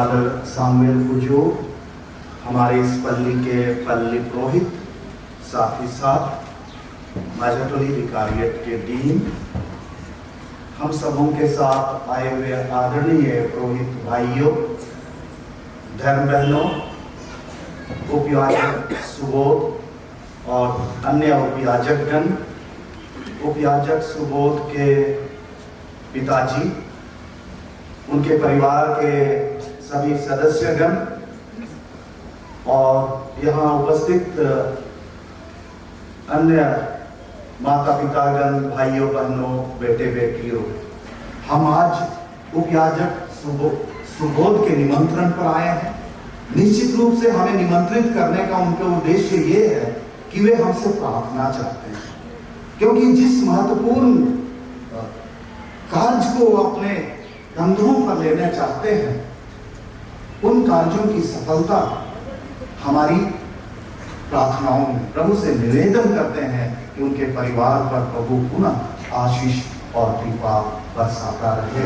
Father Samuel पुजो, हमारे इस पल्ली के पल्ली पुरोहित, साथ ही साथ माजटोली विकारियत के डीन, हम सबों के साथ आए हुए आदरणीय पुरोहित भाइयों, धर्म बहनों, उपयाजक सुबोध और अन्य उपयाजकगण, उपयाजक सुबोध के पिताजी, उनके परिवार के सभी सदस्यगण और यहाँ उपस्थित अन्य माता पितागण, भाइयों बहनों, बेटे बेटियों, हम आज उपयाजक सुबोध के निमंत्रण पर आए हैं। निश्चित रूप से हमें निमंत्रित करने का उनका उद्देश्य ये है कि वे हमसे प्रार्थना चाहते हैं, क्योंकि जिस महत्वपूर्ण कार्य को अपने कंधों पर लेना चाहते हैं, उन कार्यों की सफलता हमारी प्रार्थनाओं में प्रभु से निवेदन करते हैं कि उनके परिवार पर प्रभु पुनः आशीष और कृपा बरसाता रहे।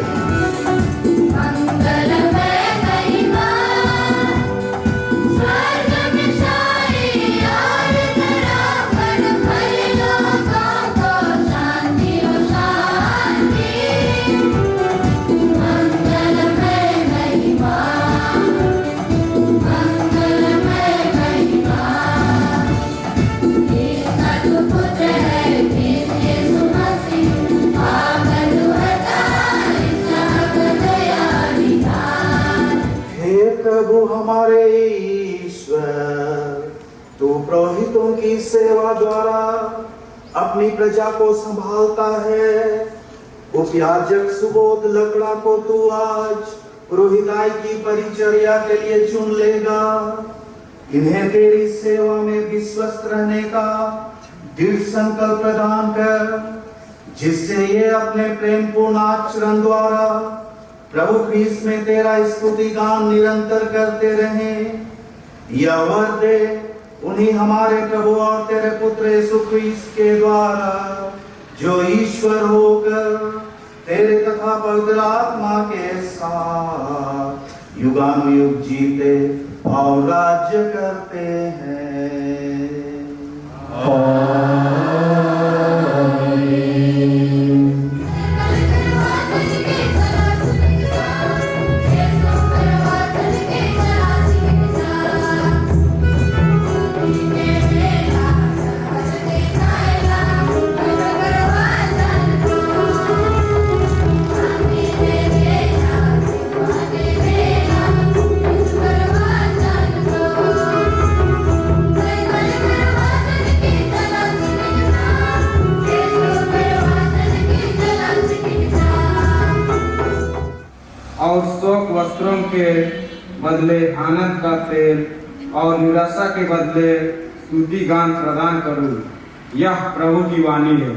प्रभु हमारे ईश्वर, तू पुरोहितों की सेवा द्वारा अपनी प्रजा को संभालता है। उपयाजक सुबोध लकड़ा को तू आज पुरोहिताई की परिचर्या के लिए चुन लेगा। इन्हें तेरी सेवा में विश्वस्त रहने का दृढ़ संकल्प प्रदान कर, जिससे ये अपने प्रेमपूर्ण आचरण द्वारा प्रभु ख्रीस्त में तेरा स्तुति गान निरंतर करते रहें। यह वर दे उन्हीं हमारे प्रभु और तेरे पुत्र यीशु ख्रीस्त के द्वारा, जो ईश्वर होकर तेरे तथा पवित्र आत्मा के साथ युगानुयुग जीते और राज्य करते हैं। और शोक वस्त्रों के बदले आनंद का तेल और निराशा के बदले स्तुति गान प्रदान करूं। यह प्रभु की वाणी है।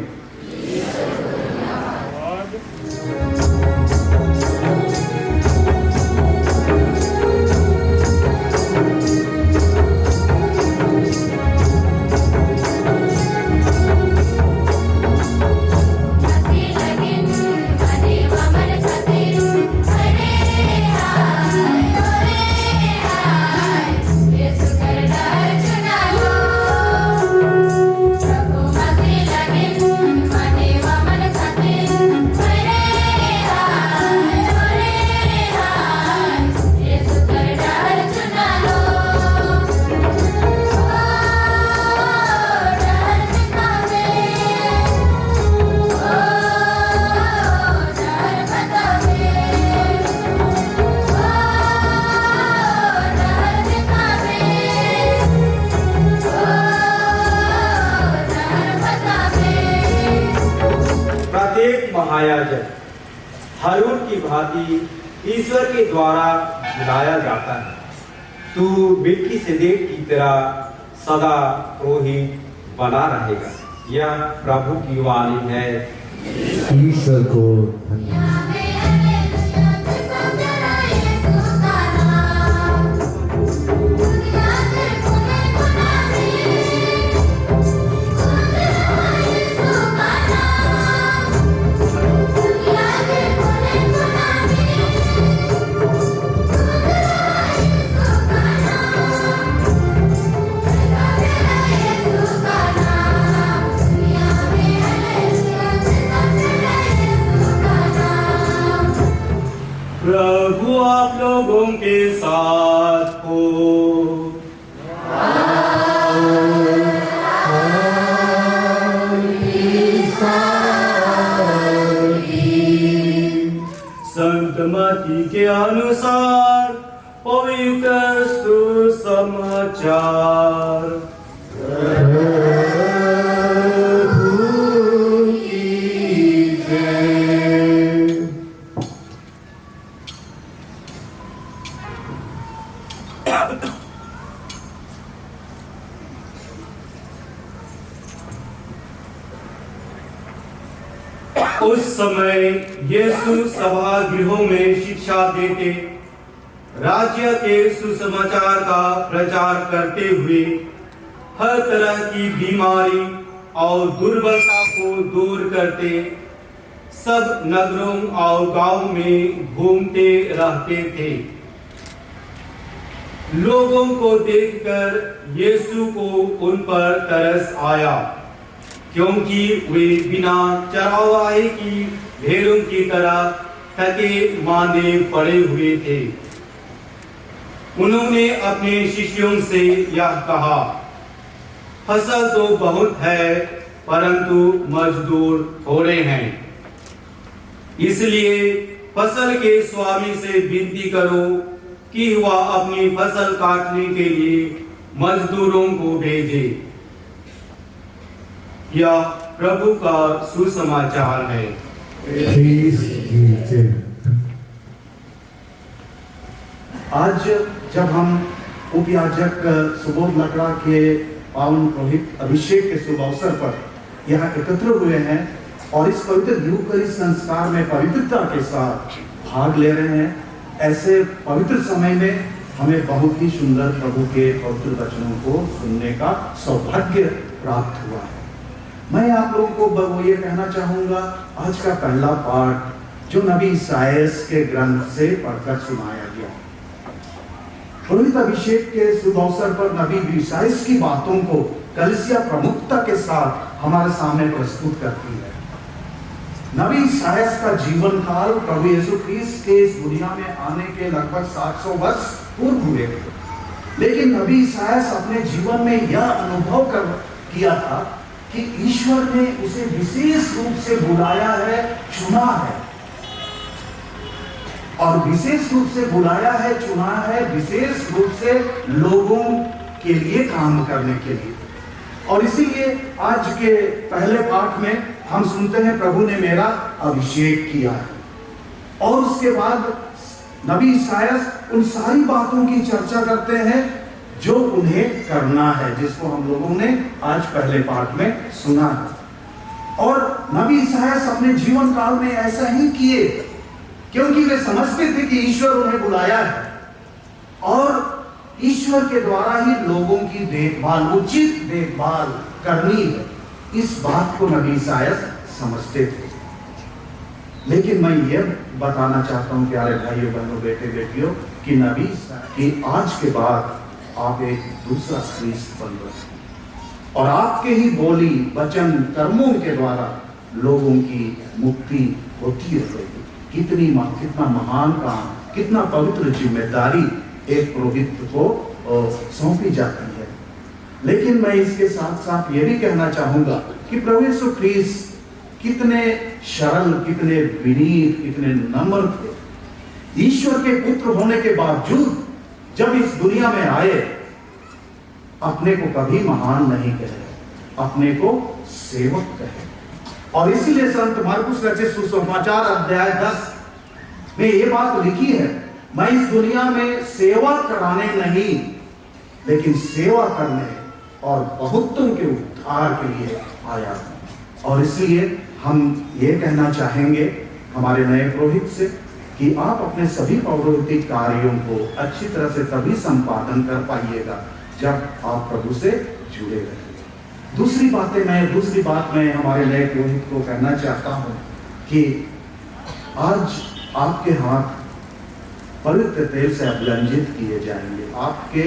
महायाजक हारून की भांति ईश्वर के द्वारा बुलाया जाता है। तू मेल्कीसेदेक की तरह सदा पुरोहित बना रहेगा। यह प्रभु की वाणी है। ईश्वर को धन्यवाद। पवित्र सुसमाचार। उस समय यीशु सभागृहों में शिक्षा देते, राज्य के सुसमाचार का प्रचार करते हुए हर तरह की बीमारी और दुर्बलता को दूर करते सब नगरों और गांव में घूमते रहते थे। लोगों को देखकर यीशु को उन पर तरस आया, क्योंकि वे बिना चरवाहे की भेड़ों की तरह थके मांदे पड़े हुए थे। उन्होंने अपने शिष्यों से यह कहा, फसल तो बहुत है परंतु मजदूर थोड़े हैं। इसलिए फसल के स्वामी से विनती करो कि वह अपनी फसल काटने के लिए मजदूरों को भेजे। यह प्रभु का सुसमाचार है। आज जब हम उपयाजक सुबोध लकड़ा के पावन पुरोहित अभिषेक के शुभ अवसर पर यहाँ एकत्र हुए हैं और इस पवित्र यूकरिस्ट संस्कार में पवित्रता के साथ भाग ले रहे हैं, ऐसे पवित्र समय में हमें बहुत ही सुंदर प्रभु के पवित्र वचनों को सुनने का सौभाग्य प्राप्त हुआ है। मैं आप लोगों को ये कहना चाहूंगा, आज का पहला पाठ जो नबी ईसायास के ग्रंथ से पढ़कर सुनाया गया, पुरोहित अभिषेक के शुभ अवसर पर नबी ईसायास की बातों को कलीसिया प्रमुखता के साथ हमारे सामने प्रस्तुत करती है। नबी ईसायास का जीवन काल प्रभु यीशु ख्रीस्त के इस दुनिया में आने के लगभग 700 वर्ष पूर्व हुए थे, लेकिन नबी ईसायास अपने जीवन में यह अनुभव किया था कि ईश्वर ने उसे विशेष रूप से बुलाया है, चुना है, और विशेष रूप से बुलाया है, चुना है, विशेष रूप से लोगों के लिए काम करने के लिए। और इसीलिए आज के पहले पाठ में हम सुनते हैं, प्रभु ने मेरा अभिषेक किया है, और उसके बाद नबी ईसायास उन सारी बातों की चर्चा करते हैं जो उन्हें करना है, जिसको हम लोगों ने आज पहले पाठ में सुना है। और नबी ईसायास अपने जीवन काल में ऐसा ही किए, क्योंकि वे समझते थे कि ईश्वर उन्हें बुलाया है और ईश्वर के द्वारा ही लोगों की देखभाल, उचित देखभाल करनी है। इस बात को नबी ईसायास समझते थे। लेकिन मैं ये बताना चाहता हूं प्यारे भाइयों बहनों बेटे बेटियों कि नबी कि आज के बाद आप एक दूसरा ख्रीस्त बन रहे हैं और आपके ही बोली वचन कर्मों के द्वारा लोगों की मुक्ति होती रहेगी। कितना महान काम, कितना पवित्र जिम्मेदारी एक पुरोहित को सौंपी जाती है। लेकिन मैं इसके साथ साथ ये भी कहना चाहूंगा कि प्रभु यीशु ख्रीस्त कितने सरल, कितने विनीत, कितने नम्र थे। ईश्वर के पुत्र होने के बावजूद जब इस दुनिया में आए, अपने को कभी महान नहीं कहे, अपने को सेवक कहे। और इसीलिए संत मार्कुस रचित सुसमाचार अध्याय 10 में ये बात लिखी है, मैं इस दुनिया में सेवा कराने नहीं लेकिन सेवा करने और बहुतों के उद्धार के लिए आया हूं। और इसलिए हम ये कहना चाहेंगे हमारे नए पुरोहित से कि आप अपने सभी पौरोहितिक कार्यों को अच्छी तरह से तभी संपादन कर पाइएगा जब आप प्रभु से जुड़े रहेंगे। दूसरी बात मैं हमारे नए पुरोहित को कहना चाहता हूं कि आज आपके हाथ पवित्र तेल से अभिरंजित किए जाएंगे, आपके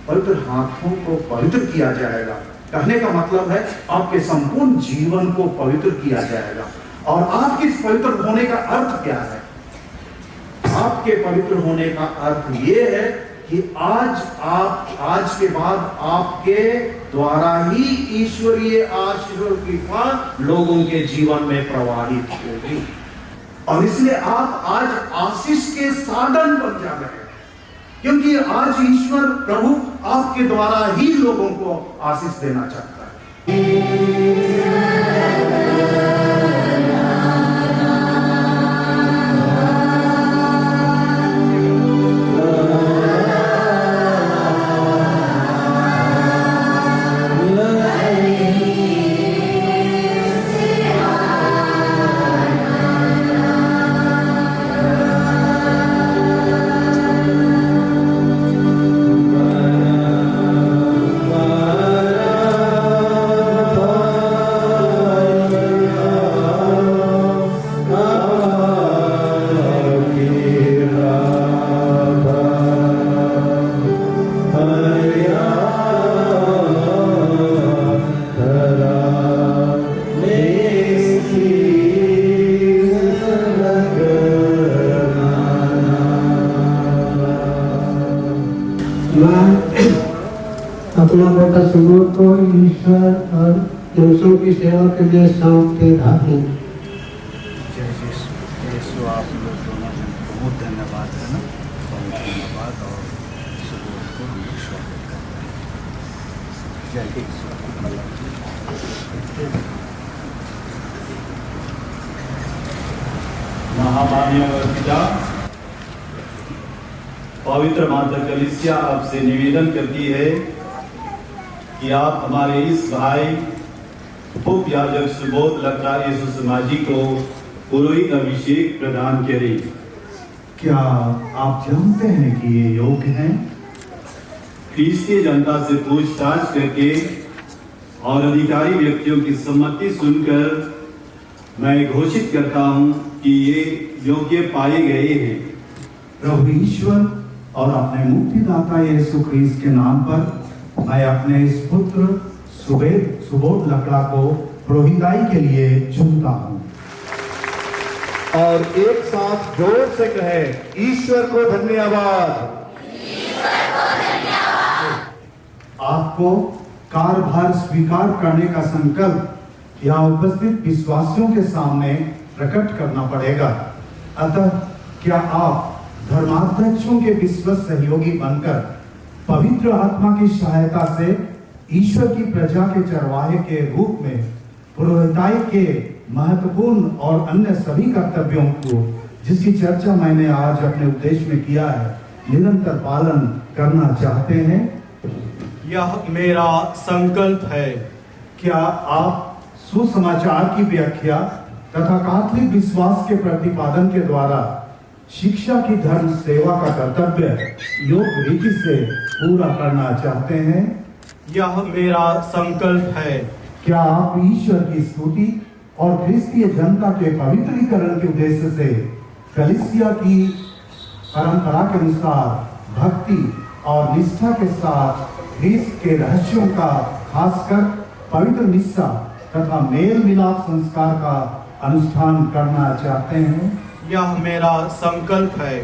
पवित्र हाथों को पवित्र किया जाएगा। कहने का मतलब है आपके संपूर्ण जीवन को पवित्र किया जाएगा। और आपके इस पवित्र होने का अर्थ क्या है? आपके पवित्र होने का अर्थ ये है कि आज के बाद आपके द्वारा ही ईश्वरीय आशीष और कृपा लोगों के जीवन में प्रवाहित होगी, और इसलिए आप आज आशीष के साधन बन जा रहे हैं। क्योंकि आज ईश्वर प्रभु आपके द्वारा ही लोगों को आशीष देना चाहता है। अपना बेटा सुबोध को ईश्वर और मनुष्यों की सेवा के लिए सौंपते रहा हूँ। आप लोग दोनों बहुत धन्यवाद है ना, बहुत धन्यवाद। और सुबोध को हम स्वागत करते हैं। जय महामान्य पिता, पवित्र माता कलीसिया आपसे निवेदन करती है कि आप हमारे इस भाई उप याजक सुबोध लकड़ा यीशु समाजी को पुरोहित अभिषेक प्रदान करें। क्या आप जानते हैं कि ये योग्य हैं? ख्रीस्तीय जनता से पूछताछ करके और अधिकारी व्यक्तियों की सम्मति सुनकर मैं घोषित करता हूं कि ये योग्य पाए गए हैं। प्रभु ईश्वर और अपने मुक्तिदाता यीशु ख्रीस्त के नाम पर मैं अपने इस पुत्र सुबोध लकड़ा को पुरोहिताई के लिए चुनता हूं। और एक साथ जोर से कहे, ईश्वर को धन्यवाद। आपको कार्यभार स्वीकार करने का संकल्प यहाँ उपस्थित विश्वासियों के सामने प्रकट करना पड़ेगा। अतः क्या आप धर्माध्यक्षों के विश्वस्त सहयोगी बनकर पवित्र आत्मा की सहायता से ईश्वर की प्रजा के चरवाहे के रूप में पुरोहिताई के महत्वपूर्ण और अन्य सभी कर्तव्यों को, जिसकी चर्चा मैंने आज अपने उपदेश में किया है, निरंतर पालन करना चाहते हैं? यह मेरा संकल्प है। क्या आप सुसमाचार की व्याख्या तथा कैथोलिक विश्वास के प्रतिपादन के द्वारा शिक्षा की धर्म सेवा का कर्तव्य योग्य रीति से पूरा करना चाहते हैं? यह मेरा संकल्प है। क्या आप ईश्वर की स्तुति और ख्रिस्तीय जनता के पवित्रीकरण के उद्देश्य से कलीसिया की परंपरा के अनुसार भक्ति और निष्ठा के साथ ख्रिस्त के रहस्यों का, खासकर पवित्र मिस्सा तथा मेल मिलाप संस्कार का अनुष्ठान करना चाहते हैं? यह मेरा संकल्प है।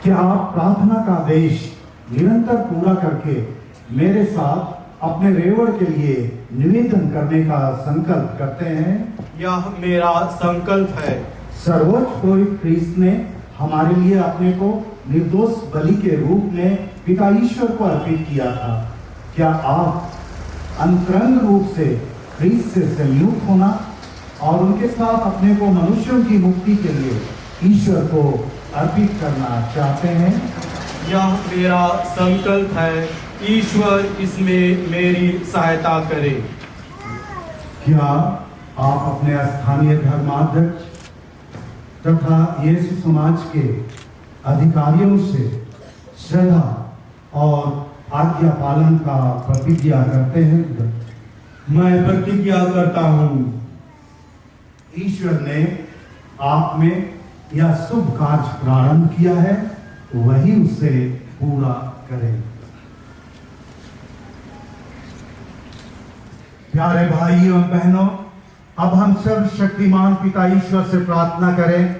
क्या आप प्रार्थना का आदेश निरंतर पूरा करके मेरे साथ अपने रेवड़ के लिए निवेदन करने का संकल्प करते हैं? यह मेरा संकल्प है। सर्वोच्च पुरोहित ख्रीस्त ने हमारे लिए अपने को निर्दोष बलि के रूप में पिता ईश्वर को अर्पित किया था। क्या आप अंतरंग रूप से ख्रीस्त से संयुक्त होना और उनके साथ अपने को मनुष्यों की मुक्ति के लिए ईश्वर को अर्पित करना चाहते हैं? यह मेरा संकल्प है। ईश्वर इसमें मेरी सहायता करे। क्या आप अपने स्थानीय धर्माध्यक्ष तथा यीशु समाज के अधिकारियों से श्रद्धा और आज्ञा पालन का प्रतिज्ञा करते हैं? मैं प्रतिज्ञा करता हूँ। ईश्वर ने आप में यह शुभ कार्य प्रारंभ किया है, वही उसे पूरा करे। प्यारे भाई एवं बहनों, अब हम सर्वशक्तिमान पिता ईश्वर से प्रार्थना करें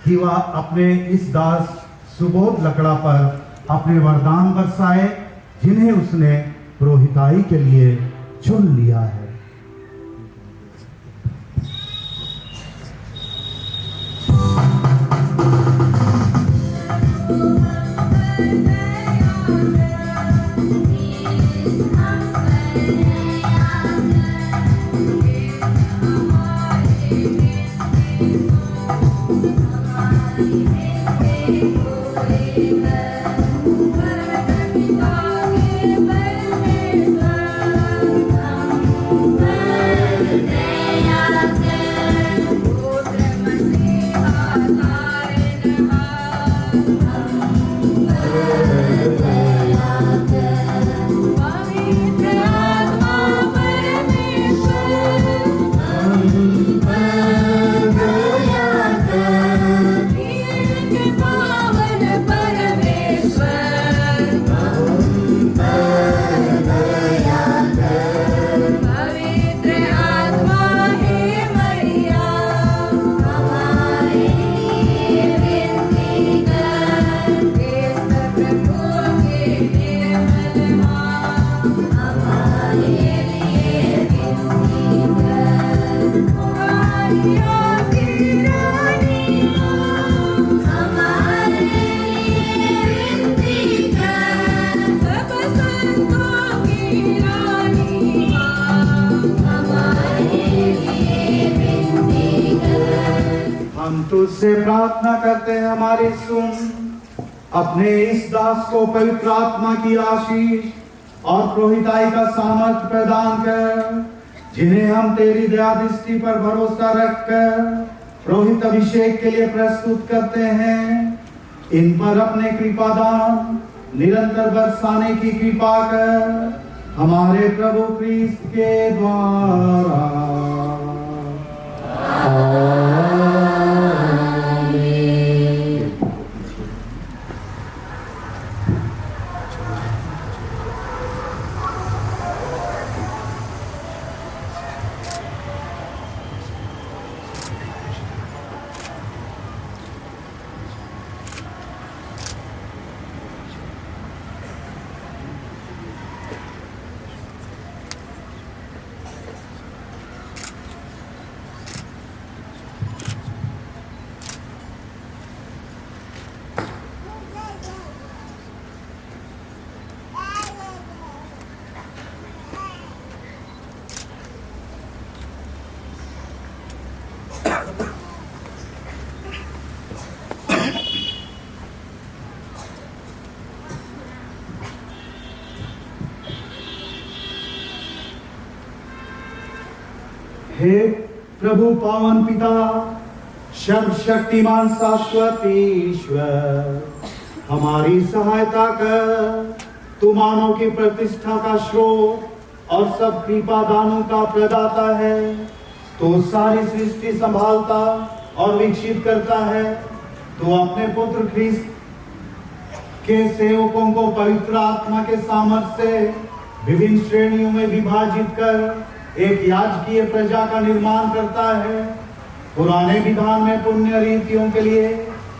कि वह अपने इस दास सुबोध लकड़ा पर अपने वरदान बरसाए, जिन्हें उसने पुरोहिताई के लिए चुन लिया है। तुझसे प्रार्थना करते हैं हमारी सुन, अपने इस दास को पवित्र आत्मा की आशीष और प्रोहिताई का सामर्थ्य प्रदान कर, जिन्हें हम तेरी दया दृष्टि पर भरोसा रखकर पुरोहित अभिषेक के लिए प्रस्तुत करते हैं। इन पर अपने कृपादान निरंतर बरसाने की कृपा कर, हमारे प्रभु क्रिस्त के द्वारा। हे प्रभु पावन पिता, सर्वशक्तिमान शाश्वत ईश्वर, हमारी सहायता कर। तू मानव की प्रतिष्ठा का स्रोत और सब कृपा दानों का प्रदाता है। तो सारी सृष्टि संभालता और विकसित करता है। तो अपने पुत्र ख्रिस्त के सेवकों को पवित्र आत्मा के सामर्थ्य से विभिन्न श्रेणियों में विभाजित कर एक याजकीय प्रजा का निर्माण करता है। पुराने विधान में पुण्य रीतियों के लिए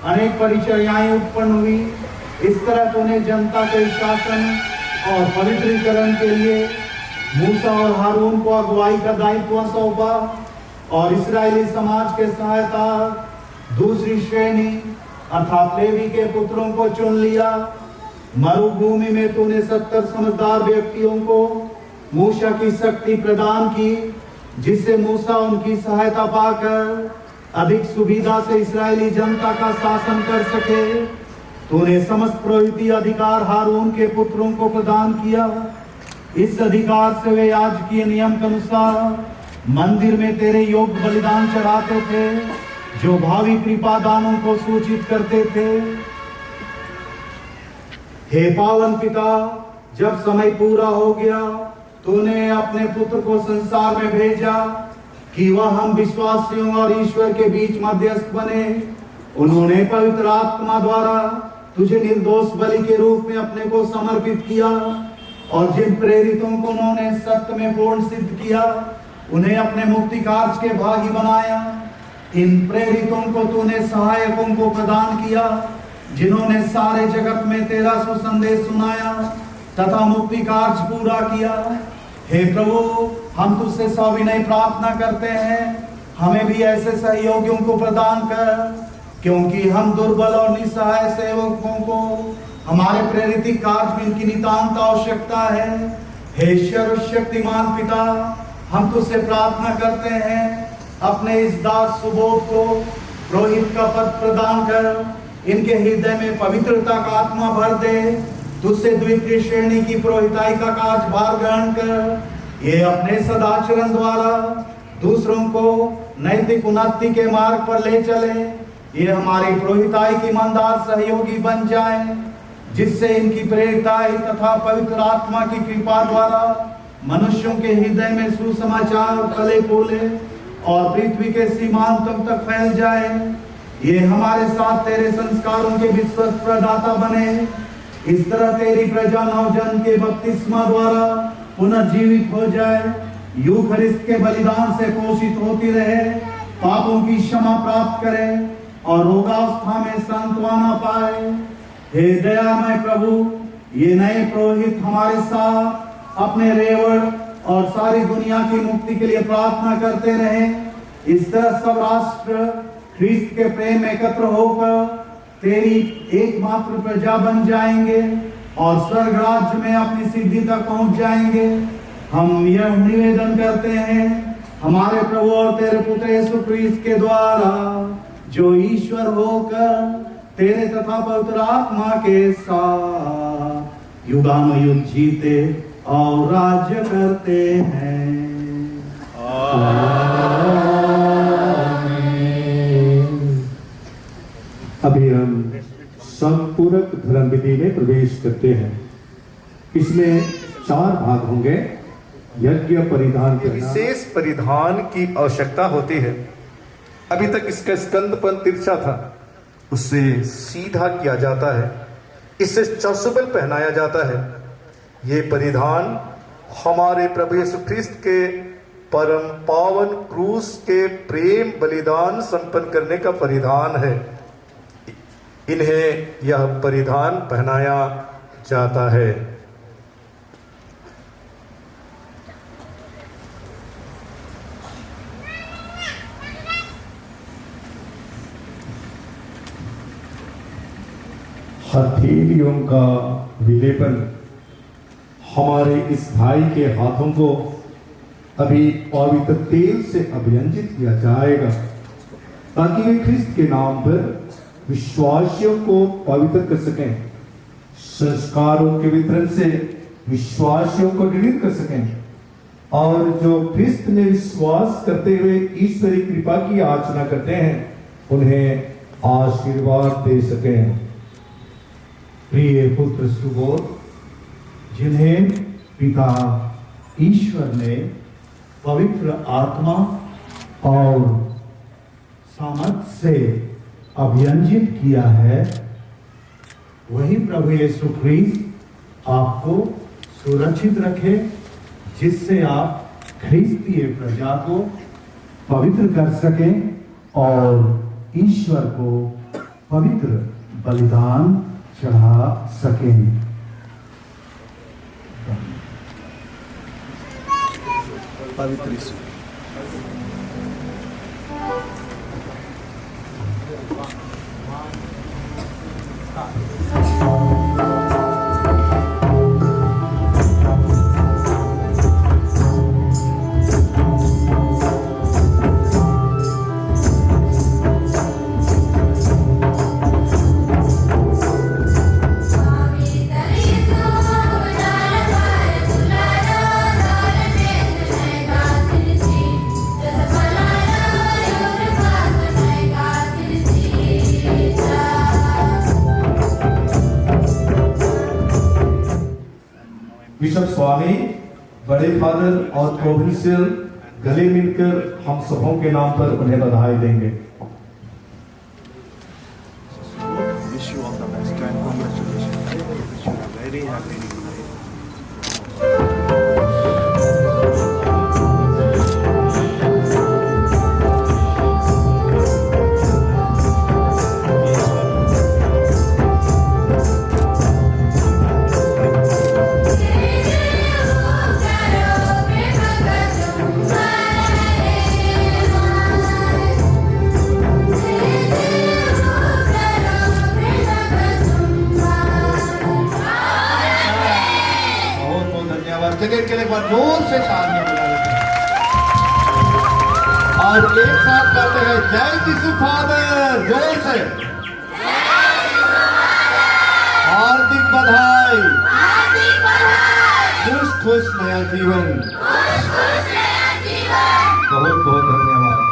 अनेक परिचर्याएं उत्पन्न हुई। इस तरह तूने जनता के शासन और पवित्रीकरण के लिए मूसा और हारून को अगुवाई का दायित्व सौंपा और इस्राएली समाज के सहायता दूसरी श्रेणी अर्थात लेवी के पुत्रों को चुन लिया। मरुभूमि में तूने 70 समझदार व्यक्तियों को मूसा की शक्ति प्रदान की, जिससे मूसा उनकी सहायता पाकर अधिक सुविधा से इस्राएली जनता का शासन कर सके। तूने समस्त पुरोहितीय अधिकार हारून के पुत्रों को प्रदान किया। इस अधिकार से वे याजकीय नियम के अनुसार मंदिर में तेरे योग्य बलिदान चढ़ाते थे, जो भावी कृपा दानों को सूचित करते थे। हे पावन पिता, जब समय पूरा हो गया, तूने अपने पुत्र को संसार में भेजा कि वह हम विश्वासियों और ईश्वर के बीच मध्यस्थ बने। उन्होंने पवित्र आत्मा द्वारा तुझे निर्दोष बलि के रूप में अपने को समर्पित किया और जिन प्रेरितों को उन्होंने सत्य में पूर्ण सिद्ध किया, उन्हें अपने मुक्ति कार्य के भागी बनाया। इन प्रेरितों को तूने सहायकों को प्रदान किया, जिन्होंने सारे जगत में तेरा सुसंदेश सुनाया तथा मुक्ति कार्य पूरा किया। हे प्रभु, हम तुझसे सविनय प्रार्थना करते हैं, हमें भी ऐसे सहयोगियों को प्रदान कर, क्योंकि हम दुर्बल और निसहाय सेवकों को हमारे प्रेरित कार्य में इनकी नितांत आवश्यकता है। हे सर्वशक्तिमान पिता, हम तुझसे प्रार्थना करते हैं, अपने इस दास सुबोध को पुरोहित का पद प्रदान कर, इनके हृदय में पवित्रता का आत्मा भर दे। तुझसे द्वितीय श्रेणी की पुरोहिताई का कार्य भार ग्रहण कर ये अपने सदाचरण द्वारा दूसरों को नैतिक उन्नति के मार्ग पर ले चले। ये हमारी पुरोहिताई की ईमानदार सहयोगी बन जाएं, जिससे इनकी प्रेरिताई तथा पवित्र आत्मा की कृपा द्वारा मनुष्यों के हृदय में सुसमाचार फले फूले और पृथ्वी के सीमांतों तक फैल जाए। ये हमारे साथ तेरे संस्कारों के विश्वस्त प्रदाता बने। इस तरह तेरी प्रजा नवजन्म के बपतिस्मा द्वारा पुनर्जीवित हो जाए, यूखरिस्त के बलिदान से पोषित होती रहे, पापों की क्षमा प्राप्त करे और रोगावस्था में सांत्वना पाए। हे दयामय प्रभु, ये नए पुरोहित हमारे साथ अपने रेवड़ और सारी दुनिया की मुक्ति के लिए प्रार्थना करते रहे। इस तरह सब राष्ट्र ख्रिस्त के प्रेम एकत्र होकर तेरी एकमात्र प्रजा बन जाएंगे और स्वर्ग राज्य में अपनी सिद्धि तक पहुंच जाएंगे। हम यह निवेदन करते हैं हमारे प्रभु और तेरे पुत्र यीशु ख्रिस्त के द्वारा। जो ईश्वर होकर तेरे तथा पवित्र आत्मा के साथ युगानुयुग जीते और राज्य करते हैं। अभी हम संपूरक धर्म विधि में प्रवेश करते हैं। इसमें 4 भाग होंगे। यज्ञ परिधान करना, विशेष परिधान की आवश्यकता होती है। अभी तक इसका स्कंदपन तिरछा था, उससे सीधा किया जाता है। इससे चौसबल पहनाया जाता है। ये परिधान हमारे प्रभु यीशु ख्रिस्त के परम पावन क्रूस के प्रेम बलिदान संपन्न करने का परिधान है। इन्हें यह परिधान पहनाया जाता है। हथेलियों का विलेपन हमारे इस भाई के हाथों को अभी पवित्र तेल से अभियंजित किया जाएगा, ताकि वे ख्रिस्त के नाम पर विश्वासियों को पवित्र कर सकें, संस्कारों के वितरण से विश्वासियों को दृढ़ कर सकें और जो ख्रिस्त में विश्वास करते हुए ईश्वरी कृपा की याचना करते हैं उन्हें आशीर्वाद दे सकें। प्रिय पुत्र सुबोध, जिन्हें पिता ईश्वर ने पवित्र आत्मा और सामर्थ्य से अभियंजित किया है, वही प्रभु यीशु ख्रिस्त आपको सुरक्षित रखे, जिससे आप ख्रिस्तीय प्रजा को पवित्र कर सकें और ईश्वर को पवित्र बलिदान चढ़ा सकें। पवित्र यीशु बिशप स्वामी, बड़े फादर और प्रोविंशियल गले मिलकर हम सबों के नाम पर उन्हें बधाई देंगे। wish you all the best and congratulations. Wish you a very happy new year. जगह के लिए एक बार जोर से तालियां बजा लेते हैं और एक साथ करते हैं जय यीशु फादर, जोर से हार्दिक बधाई, खुश खुश नया जीवन। बहुत बहुत धन्यवाद।